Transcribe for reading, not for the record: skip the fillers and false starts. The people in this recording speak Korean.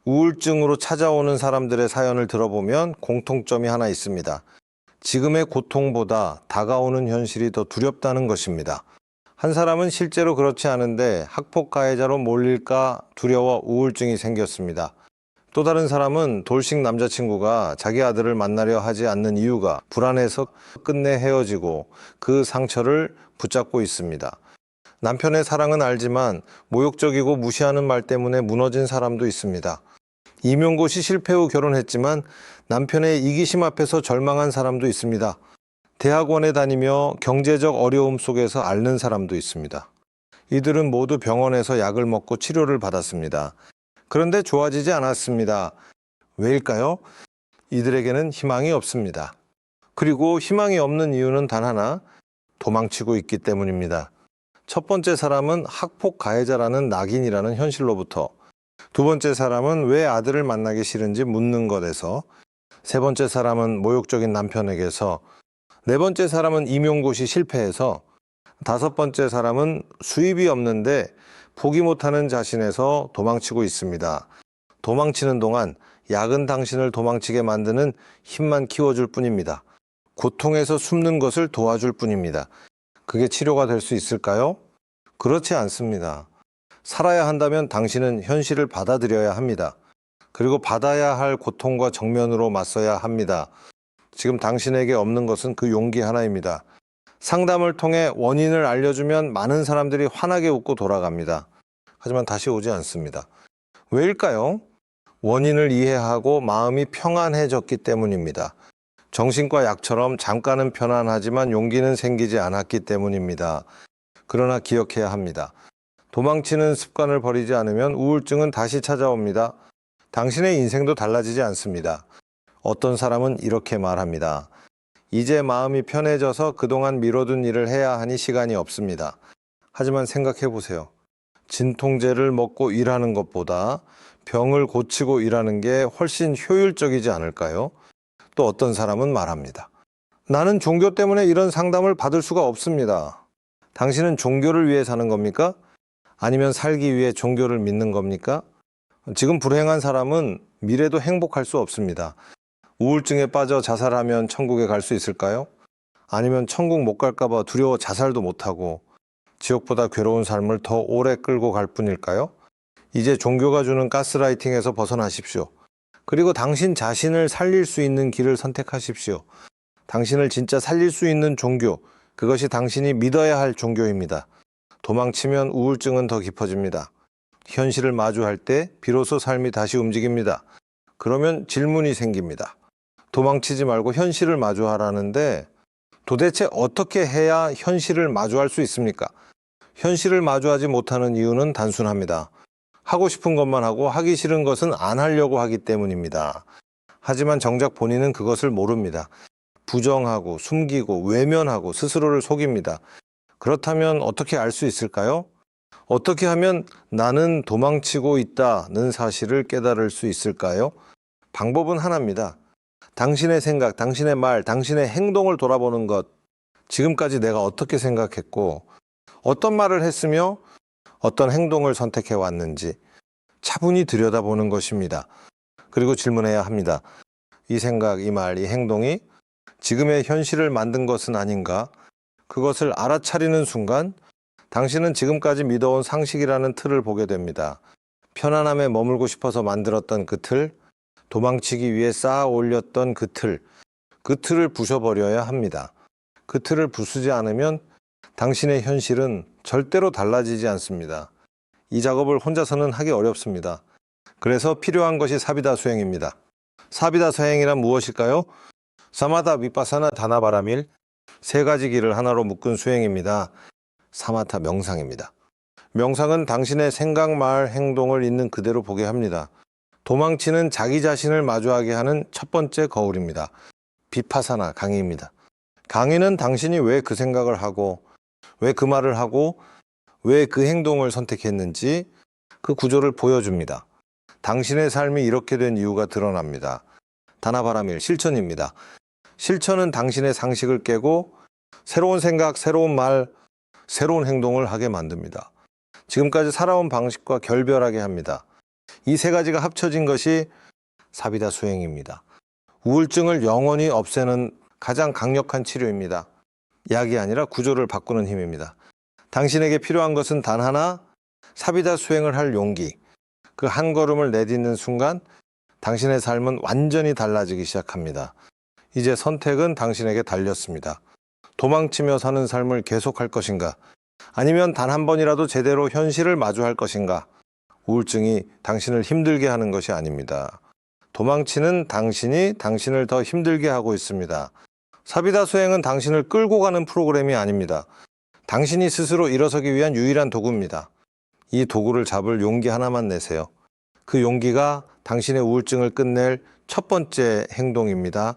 우울증으로 찾아오는 사람들의 사연을 들어보면 공통점이 하나 있습니다. 지금의 고통보다 다가오는 현실이 더 두렵다는 것입니다. 한 사람은 실제로 그렇지 않은데 학폭 가해자로 몰릴까 두려워 우울증이 생겼습니다. 또 다른 사람은 돌싱 남자친구가 자기 아들을 만나려 하지 않는 이유가 불안해서 끝내 헤어지고 그 상처를 붙잡고 있습니다. 남편의 사랑은 알지만 모욕적이고 무시하는 말 때문에 무너진 사람도 있습니다. 임용고시 실패 후 결혼했지만 남편의 이기심 앞에서 절망한 사람도 있습니다. 대학원에 다니며 경제적 어려움 속에서 앓는 사람도 있습니다. 이들은 모두 병원에서 약을 먹고 치료를 받았습니다. 그런데 좋아지지 않았습니다. 왜일까요? 이들에게는 희망이 없습니다. 그리고 희망이 없는 이유는 단 하나, 도망치고 있기 때문입니다. 첫 번째 사람은 학폭 가해자라는 낙인이라는 현실로부터, 두 번째 사람은 왜 아들을 만나기 싫은지 묻는 것에서, 세 번째 사람은 모욕적인 남편에게서, 네 번째 사람은 임용고시 실패해서, 다섯 번째 사람은 수입이 없는데 포기 못하는 자신에서 도망치고 있습니다. 도망치는 동안 약은 당신을 도망치게 만드는 힘만 키워줄 뿐입니다. 고통에서 숨는 것을 도와줄 뿐입니다. 그게 치료가 될 수 있을까요? 그렇지 않습니다. 살아야 한다면 당신은 현실을 받아들여야 합니다. 그리고 받아야 할 고통과 정면으로 맞서야 합니다. 지금 당신에게 없는 것은 그 용기 하나입니다. 상담을 통해 원인을 알려주면 많은 사람들이 환하게 웃고 돌아갑니다. 하지만 다시 오지 않습니다. 왜일까요? 원인을 이해하고 마음이 평안해졌기 때문입니다. 정신과 약처럼 잠깐은 편안하지만 용기는 생기지 않았기 때문입니다. 그러나 기억해야 합니다. 도망치는 습관을 버리지 않으면 우울증은 다시 찾아옵니다. 당신의 인생도 달라지지 않습니다. 어떤 사람은 이렇게 말합니다. 이제 마음이 편해져서 그동안 미뤄둔 일을 해야 하니 시간이 없습니다. 하지만 생각해 보세요. 진통제를 먹고 일하는 것보다 병을 고치고 일하는 게 훨씬 효율적이지 않을까요? 또 어떤 사람은 말합니다. 나는 종교 때문에 이런 상담을 받을 수가 없습니다. 당신은 종교를 위해 사는 겁니까? 아니면 살기 위해 종교를 믿는 겁니까? 지금 불행한 사람은 미래도 행복할 수 없습니다. 우울증에 빠져 자살하면 천국에 갈 수 있을까요? 아니면 천국 못 갈까 봐 두려워 자살도 못하고 지옥보다 괴로운 삶을 더 오래 끌고 갈 뿐일까요? 이제 종교가 주는 가스라이팅에서 벗어나십시오. 그리고 당신 자신을 살릴 수 있는 길을 선택하십시오. 당신을 진짜 살릴 수 있는 종교, 그것이 당신이 믿어야 할 종교입니다. 도망치면 우울증은 더 깊어집니다. 현실을 마주할 때 비로소 삶이 다시 움직입니다. 그러면 질문이 생깁니다. 도망치지 말고 현실을 마주하라는데 도대체 어떻게 해야 현실을 마주할 수 있습니까? 현실을 마주하지 못하는 이유는 단순합니다. 하고 싶은 것만 하고 하기 싫은 것은 안 하려고 하기 때문입니다. 하지만 정작 본인은 그것을 모릅니다. 부정하고 숨기고 외면하고 스스로를 속입니다. 그렇다면 어떻게 알 수 있을까요? 어떻게 하면 나는 도망치고 있다는 사실을 깨달을 수 있을까요? 방법은 하나입니다. 당신의 생각, 당신의 말, 당신의 행동을 돌아보는 것. 지금까지 내가 어떻게 생각했고 어떤 말을 했으며 어떤 행동을 선택해 왔는지 차분히 들여다보는 것입니다. 그리고 질문해야 합니다. 이 생각, 이 말, 이 행동이 지금의 현실을 만든 것은 아닌가? 그것을 알아차리는 순간 당신은 지금까지 믿어온 상식이라는 틀을 보게 됩니다. 편안함에 머물고 싶어서 만들었던 그 틀, 도망치기 위해 쌓아 올렸던 그 틀을 부숴버려야 합니다. 그 틀을 부수지 않으면 당신의 현실은 절대로 달라지지 않습니다. 이 작업을 혼자서는 하기 어렵습니다. 그래서 필요한 것이 사비다 수행입니다. 사비다 수행이란 무엇일까요? 사마타 비파사나 다나바라밀, 세 가지 길을 하나로 묶은 수행입니다. 사마타 명상입니다. 명상은 당신의 생각, 말, 행동을 있는 그대로 보게 합니다. 도망치는 자기 자신을 마주하게 하는 첫 번째 거울입니다. 비파사나 강의입니다. 강의는 당신이 왜 그 생각을 하고 왜 그 말을 하고 왜 그 행동을 선택했는지 그 구조를 보여줍니다. 당신의 삶이 이렇게 된 이유가 드러납니다. 다나바라밀 실천입니다. 실천은 당신의 상식을 깨고 새로운 생각, 새로운 말, 새로운 행동을 하게 만듭니다. 지금까지 살아온 방식과 결별하게 합니다. 이 세 가지가 합쳐진 것이 사비다 수행입니다. 우울증을 영원히 없애는 가장 강력한 치료입니다. 약이 아니라 구조를 바꾸는 힘입니다. 당신에게 필요한 것은 단 하나, 사비다 수행을 할 용기. 그 한 걸음을 내딛는 순간 당신의 삶은 완전히 달라지기 시작합니다. 이제 선택은 당신에게 달렸습니다. 도망치며 사는 삶을 계속할 것인가? 아니면 단 한 번이라도 제대로 현실을 마주할 것인가? 우울증이 당신을 힘들게 하는 것이 아닙니다. 도망치는 당신이 당신을 더 힘들게 하고 있습니다. 사비다 수행은 당신을 끌고 가는 프로그램이 아닙니다. 당신이 스스로 일어서기 위한 유일한 도구입니다. 이 도구를 잡을 용기 하나만 내세요. 그 용기가 당신의 우울증을 끝낼 첫 번째 행동입니다.